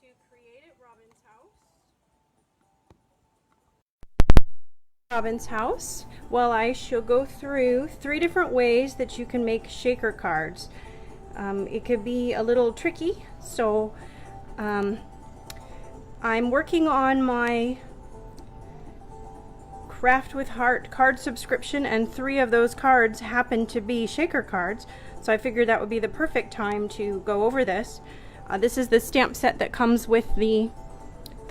to Create at Robin's house. Well, I shall go through 3 different ways that you can make shaker cards. It could be a little tricky, so I'm working on my Craft with Heart card subscription, and 3 of those cards happen to be shaker cards, so I figured that would be the perfect time to go over this. This is the stamp set that comes with the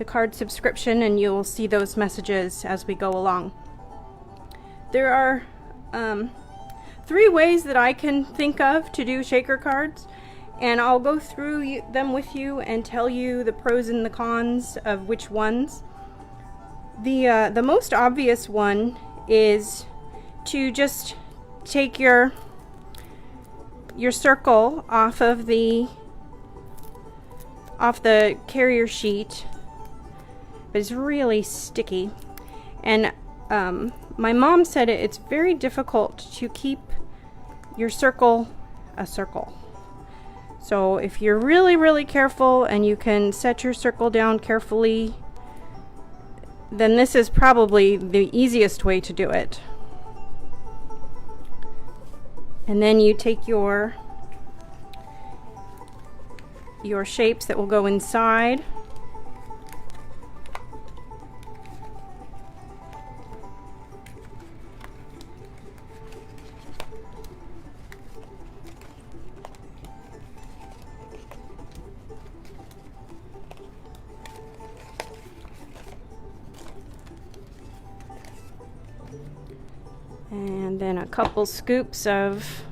card subscription, and you'll see those messages as we go along. There are 3 ways that I can think of to do shaker cards, and I'll go through them with you and tell you the pros and the cons of which ones. The most obvious one is to just take your circle off the carrier sheet, but it's really sticky, and my mom said it's very difficult to keep your circle a circle. So if you're really careful and you can set your circle down carefully, then this is probably the easiest way to do it. And then you take your shapes that will go inside, and then a couple scoops of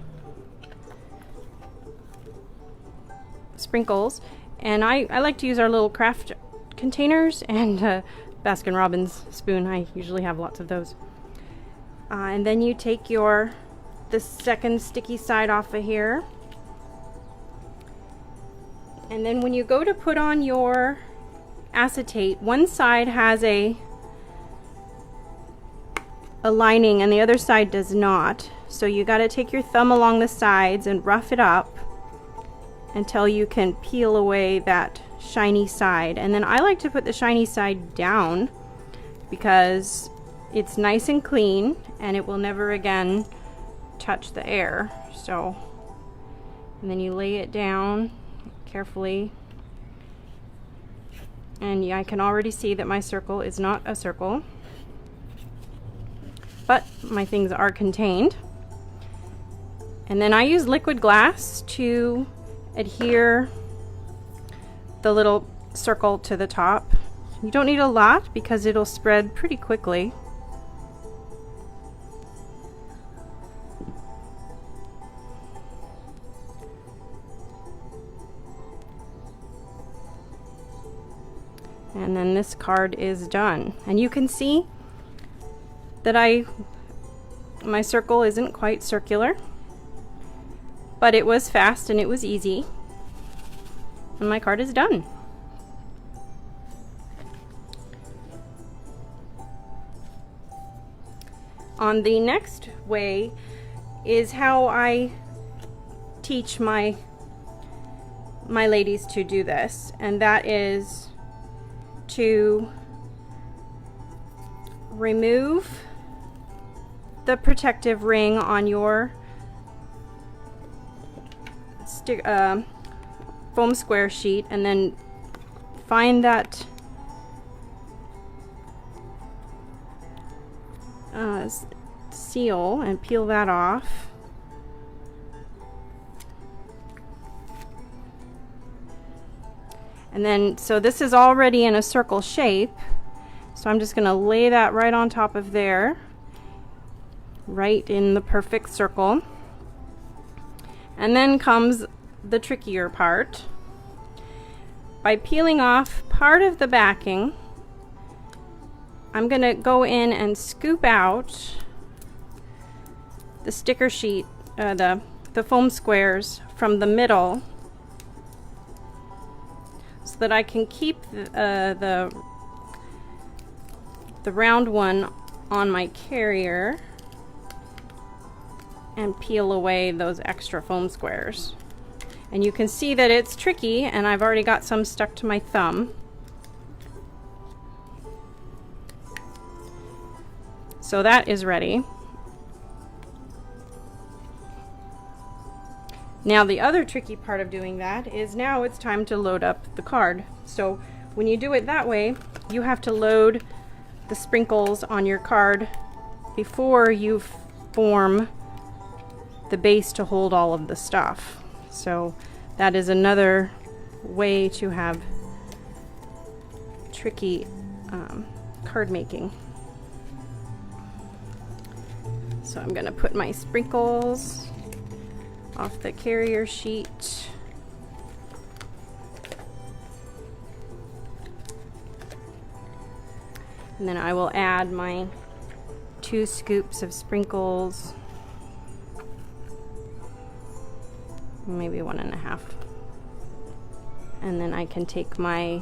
sprinkles, and I like to use our little craft containers and Baskin-Robbins spoon. I usually have lots of those. And then you take the second sticky side off of here, and then when you go to put on your acetate, one side has a lining and the other side does not. So you got to take your thumb along the sides and rough it up until you can peel away that shiny side. And then I like to put the shiny side down because it's nice and clean and it will never again touch the air. So, and then you lay it down carefully, and I can already see that my circle is not a circle, but my things are contained. And then I use liquid glass to adhere the little circle to the top. You don't need a lot because it'll spread pretty quickly. And then this card is done. And you can see that my circle isn't quite circular, but it was fast and it was easy, and my card is done. On the next way is how I teach my ladies to do this, and that is to remove the protective ring on your foam square sheet, and then find that seal and peel that off. And then, so this is already in a circle shape, so I'm just going to lay that right on top of there, right in the perfect circle. And then comes the trickier part. By peeling off part of the backing, I'm going to go in and scoop out the sticker sheet, the foam squares from the middle, so that I can keep the round one on my carrier and peel away those extra foam squares. And you can see that it's tricky, and I've already got some stuck to my thumb. So that is ready. Now the other tricky part of doing that is now it's time to load up the card. So when you do it that way, you have to load the sprinkles on your card before you form the base to hold all of the stuff. So that is another way to have tricky card making. So I'm going to put my sprinkles off the carrier sheet. And then I will add my 2 scoops of sprinkles, maybe 1.5. And then I can take my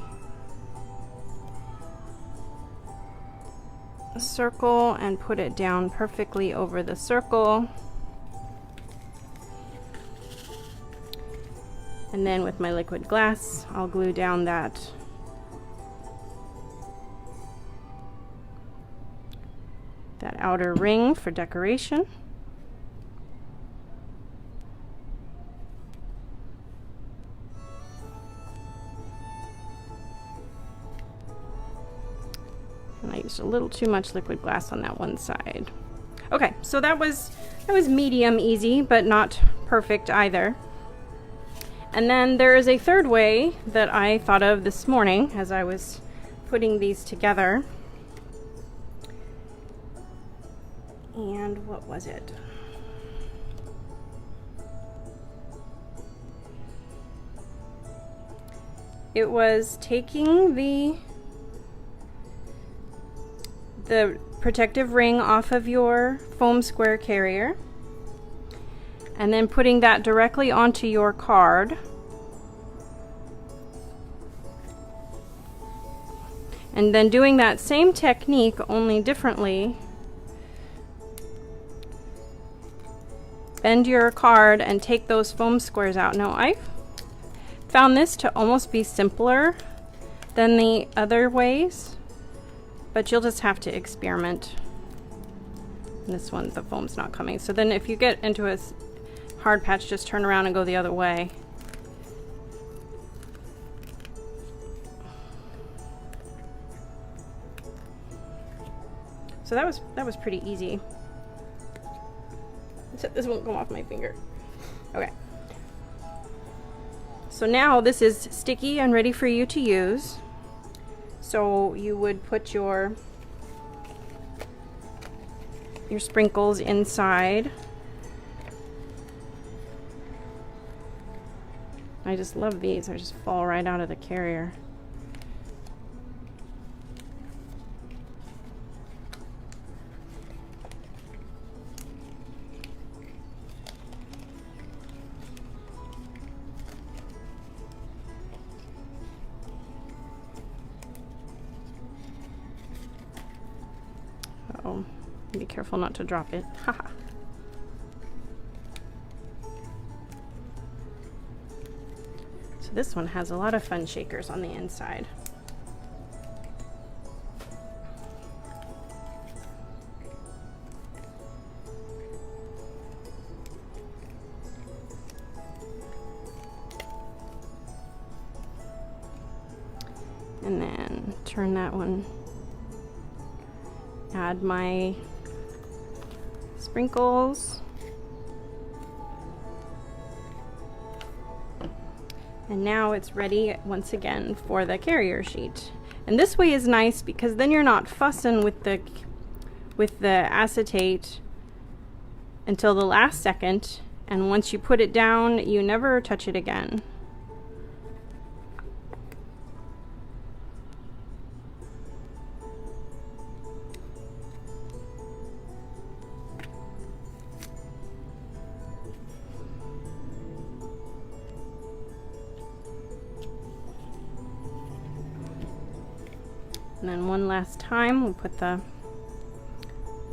circle and put it down perfectly over the circle. And then with my liquid glass, I'll glue down that outer ring for decoration. And I used a little too much liquid glass on that one side. Okay, so that was medium easy, but not perfect either. And then there is a third way that I thought of this morning as I was putting these together. And what was it? It was taking the protective ring off of your foam square carrier and then putting that directly onto your card. And then doing that same technique, only differently. Bend your card and take those foam squares out. Now I've found this to almost be simpler than the other ways, but you'll just have to experiment. And this one, the foam's not coming. So then if you get into a hard patch, just turn around and go the other way. So that was pretty easy. Except this won't come off my finger. Okay. So now this is sticky and ready for you to use. So you would put your sprinkles inside. I just love these. They just fall right out of the carrier. Uh-oh. Be careful not to drop it. Haha. So this one has a lot of fun shakers on the inside. And then turn that one, add my sprinkles, and now it's ready once again for the carrier sheet. And this way is nice because then you're not fussing with the acetate until the last second, and once you put it down, you never touch it again. And then one last time, we'll put the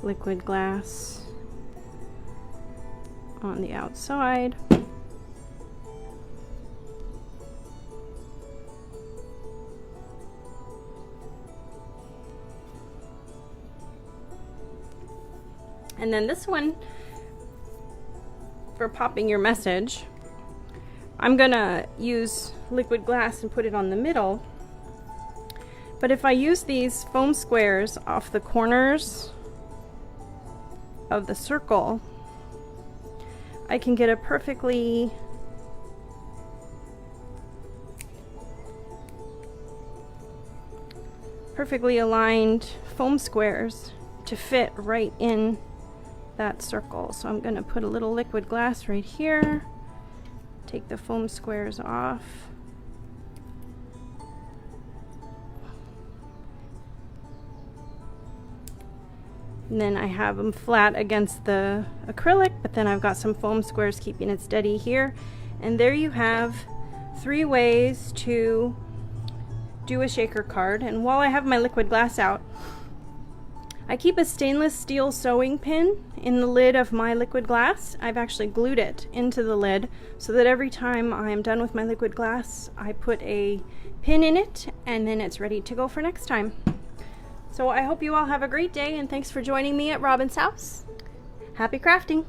liquid glass on the outside. And then this one, for popping your message, I'm gonna use liquid glass and put it on the middle. But if I use these foam squares off the corners of the circle, I can get a perfectly aligned foam squares to fit right in that circle. So I'm going to put a little liquid glass right here, take the foam squares off, and then I have them flat against the acrylic, but then I've got some foam squares keeping it steady here. And there you have 3 ways to do a shaker card. And while I have my liquid glass out, I keep a stainless steel sewing pin in the lid of my liquid glass. I've actually glued it into the lid so that every time I'm done with my liquid glass, I put a pin in it and then it's ready to go for next time. So I hope you all have a great day, and thanks for joining me at Robin's house. Happy crafting!